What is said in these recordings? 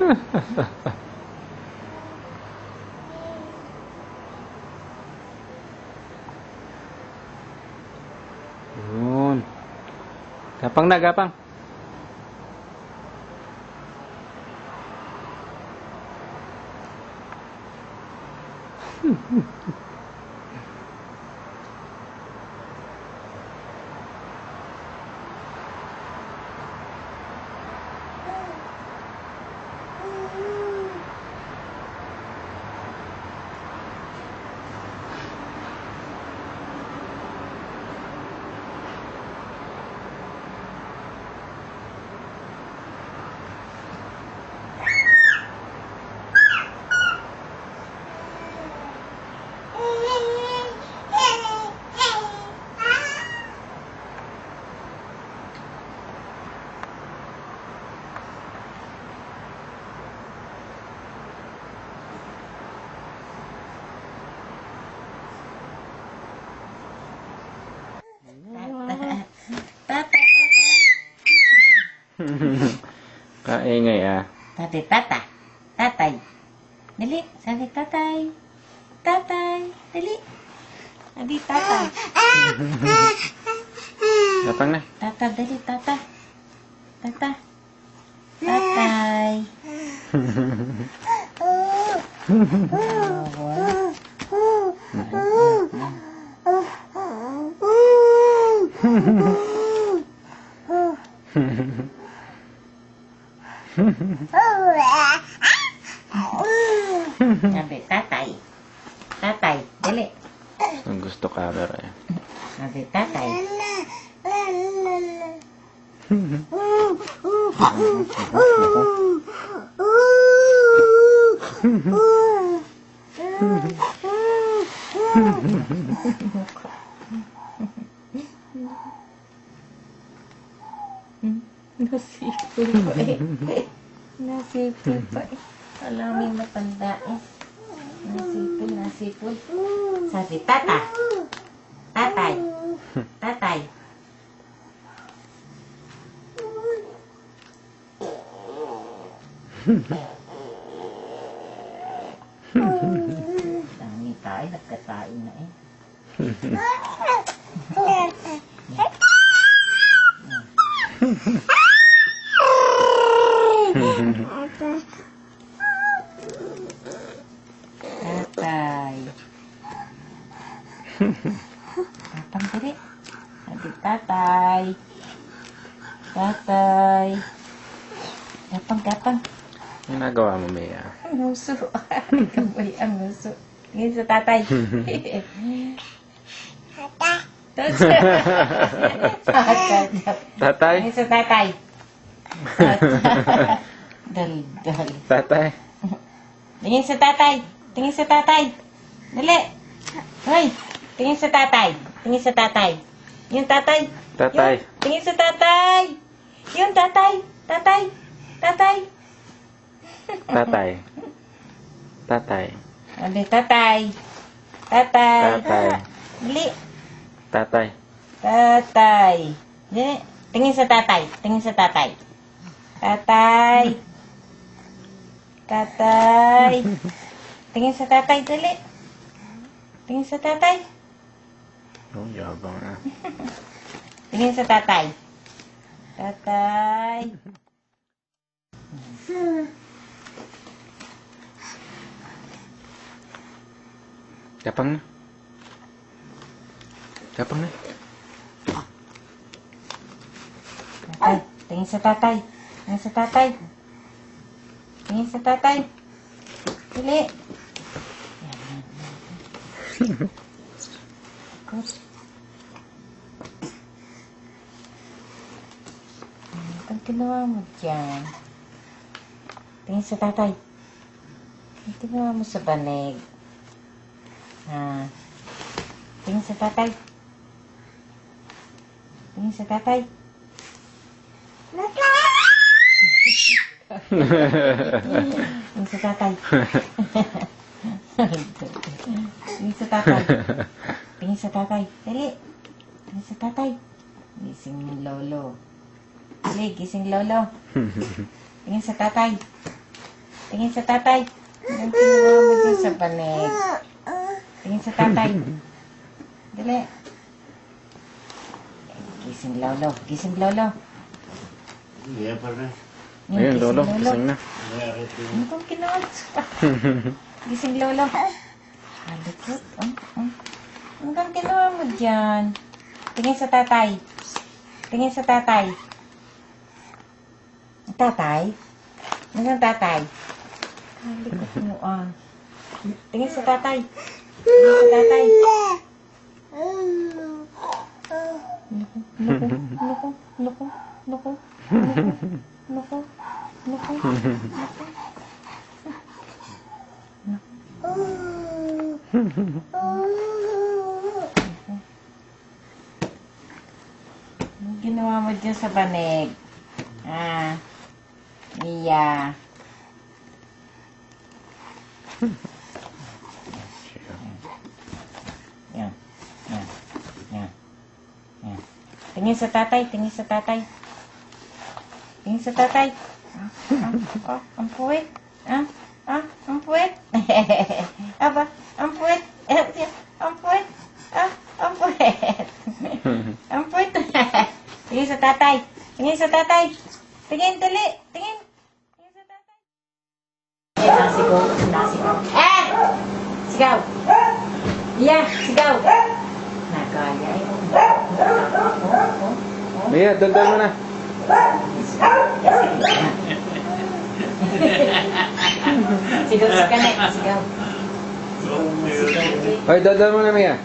Yun. Gapang na, gapang. Kaingay ah. Tatay, tata. Tatay. Dali. Sabi tatay. Tatay. Dali. Sabi tatay. Gapang na. Tata, dali. Tata. Tata. Tatay. Sabi tatay. Tatay. Dali. Ang gusto camera eh. Sabi tatay. Nasipul pa eh. Nasipul pa eh. Alam mo yung matanda eh. Nasipul, nasipul. Sabi, tata. Tatay. Tatay. Dami tayo, nagkatain na eh. Tatay. Tatang dali. Sabi, tatay. Tatay. Gapang, gapang. Ang nagawa mo, Mia? Ang uso. Kamay ang uso. Tingin sa tatay. Tatay? Tingin sa tatay. Dal-dal. Tatay? Tingin sa tatay. Tingin sa tatay. Dali. Hoy. Tingin sa tatay. Tingin sa tatay. Yung tatay. Tatay. Yung, tingin sa tatay. Yung tatay. Tatay. Tatay. Tatay. Tatay. Dali, tatay. Tatay. Tatay. Dali. Tatay. Tatay. Dali. Tingin sa tatay. Tingin sa tatay. Tatay. Tatay. Tingin sa tatay. Dali. Tingin sa tatay. Oh, yabang ah. Tingin sa tatay. Tatay. Gapang na. Gapang na. Tatay. Tingin sa tatay. Tingin sa tatay. Tingin sa tatay. Dali. Good. Ang ginawa mo dyan. Tingin sa tatay. Ang ginawa mo sa banig. Ah. Tingin sa tatay. Tingin sa tatay. Tingin sa tatay. Tingin sa tatay. Tingin sa tatay. Dali. Tingin sa tatay. Gising yung lolo. Dali, gising lolo. Tingin sa tatay. Tingin sa tatay. Ang kinuha mo dyan sa panig. Tingin sa tatay. Dali. Gising lolo. Gising lolo. Iya pa rin. Ayun, lolo. Gising na. Ano kong kinuha? Gising lolo. Halikot. Ano kang kinuha mo dyan? Tingin sa tatay. Tingin sa tatay. Tatay? Ano kang tatay? Halikot mo Tingin sa tatay. Tingin sa tatay. Nuko. Anong ginawa mo dyan sa banig? Mia. Yan. Tingin sa tatay. Tingin sa tatay. Ang puwet. Ang puwet. Aba, ang puwet. Ang puwet. Ang puwet. Ang puwet. Tingin sa tatay. Tingin sa tatay. Tingin, dali. Tingin. Tingin sa tatay. Nasigaw. Sigaw. Yeah, sigaw. Nagaya. Mia, dagdag mo na. Sigaw si Kanek. Sigaw. Hoy, dagdag mo na, Mia.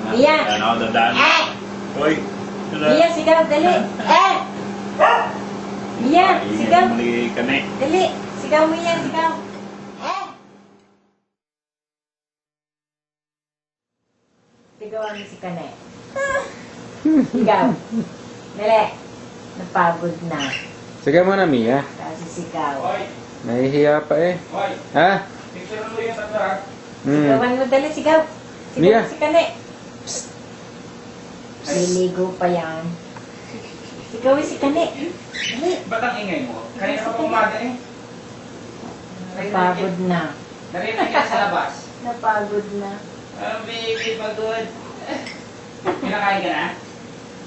Mia. Ano, dadaan. Hoy. Mia, sigaw. Dali. Mia, sigaw. Muli ka na eh. Dali. Sigaw mo yan. Sigaw. Sigawan mo si Kanek. Sigaw. Dali. Napagod na. Sige mo na, Mia. Kasi sigaw. Nahihiya pa eh. Ha? Picture mo yung tanda. Sigawan mo. Dali. Sigaw. Mia. Sigaw si Kanek. Liligo pa yan. Sigawin si Kanek. Dali. Ba't ang ingay mo? Kanina ka pa umaga eh. Napagod na. Narinig ka sa labas. Napagod na. Oh, baby, pagod. Pinakain ka na?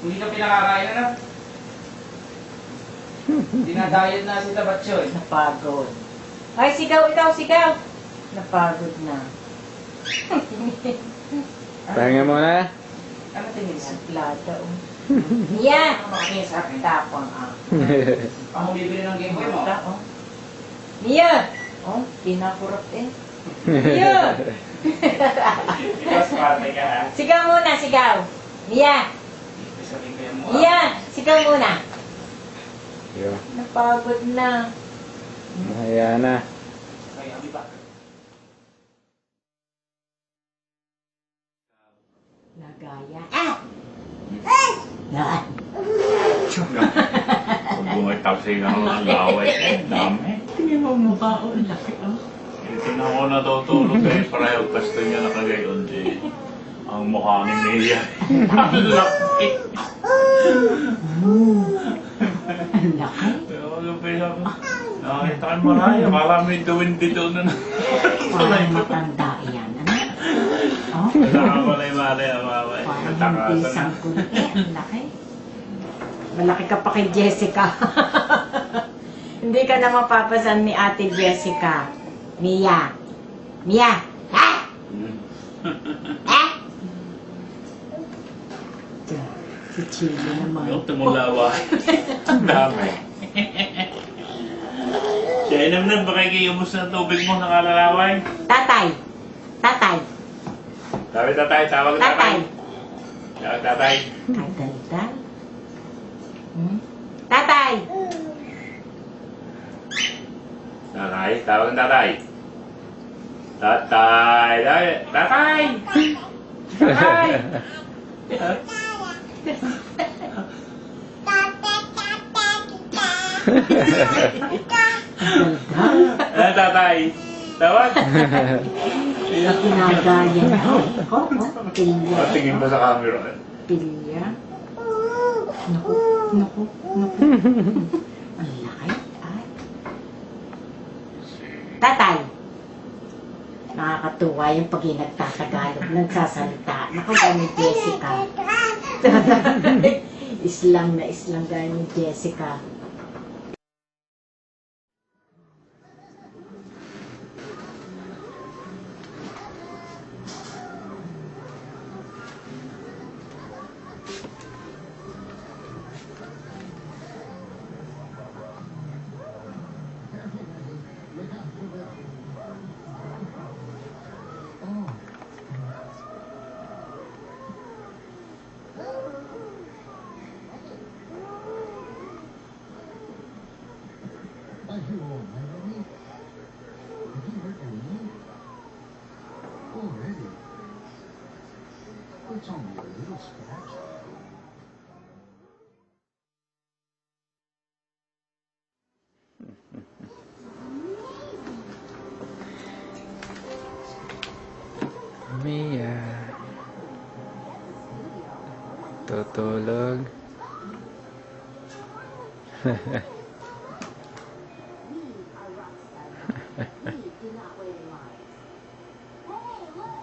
Hindi ka pinakakain na? Dinadayod na si Tabatsoy. Napagod. Ay, sigaw ikaw, sigaw. Napagod na. Pahinga muna. Ano tingin siya? Plata, Mia! Ano makatingin sa akin? Tapang Ako bibili ng Game Boy mo. Mia! Pinakurap eh. Mia! Iwas pate ka ha. Sigaw muna, sigaw. Mia! Sabihin ko yan mo. Mia! Sigaw muna. Yo. Napagod na. Nahiya na. Kaya, di ba? Nagaya. Kung bumagtapsay ka ng laway, dami. Tingnan mo mukha ko. Laki Tingnan ko natutulog eh. Pareho gusto niya nakagayon eh. Ang mukha ni Mia. Ang laki. Ang laki. Nakita ka maraya. Marami doon dito na na. Parang matanda yan. Ano? Nakamalay-malay ang mama. Parang hindi sangkot. Ang laki. Malaki ka pa kay Jessica. Hindi ka na mapapasan ni Ate Jessica. Mia. Mia. Si Chilo naman. Yung tumulawa. Ang dami. Kaya naman ba kayo iubos ng tubig mo sa kalalaway? Tatay. Tatay. Sabi tatay, tawag Tatay. tatay. Tawag tatay. Kadaldal. Tatay. Tatay, tawag tatay. Tatay, tatay. Tatay. Tatay. Tawag. Ginagaya na. Pilya. Patingin mo sa camera. Pilya. Naku. Ang laki. Ay. Tatay. Nakakatuwa yung pag nagtatagalog, nagsasalita. Naku, gani Jessica. Islang na islang gani Jessica. Are you all right, Eddie? Have you hurt your knee? Already? It's only a little scratch. Mia. Tutulog. We are rock stars. We do not wait in line. Hey, look!